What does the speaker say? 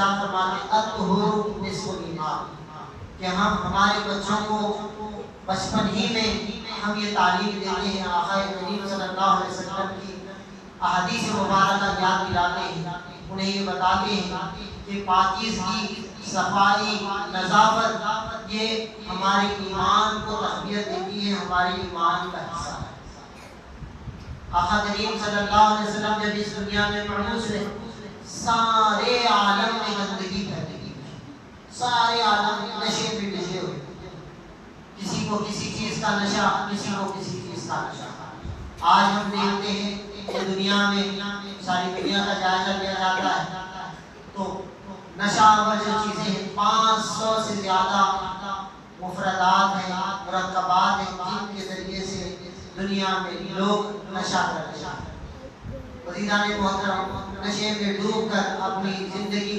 السلام فرماتے الطہور نصف الایمان کہ ہم ہمارے بچوں کو بچپن ہی میں ہم یہ تعلیم دیتے ہیں، آقا کریم صلی اللہ علیہ وسلم کی احادیث مبارکہ یاد دلاتے ہیں، انہیں یہ بتاتے ہیں کہ پاکیزگی، صفائی، نظافت یہ ہمارے ایمان کو تقویت دیتی ہے، ہمارے ایمان کا حصہ ہے۔ آقا کریم صلی اللہ علیہ وسلم جب اس دنیا میں مبعوث ہوئے، سارے عالم میں گندگی پھیلی ہوئی، سارے عالم نشے پہ ڈشے ہوئے، کسی کو کسی چیز کا نشہ، کسی کو کسی چیز کا نشہ۔ آج ہم دیکھتے ہیں کہ دنیا میں ساری دنیا کا جائزہ لیا جاتا ہے تو نشہ آور جو چیزیں ہیں 500 سے زیادہ مفردات ہیں، مرکبات ہیں جن کے ذریعے سے دنیا میں لوگ نشہ کرتے ہیں۔ عزیزان محترم، نشے میں ڈوب کر اپنی زندگی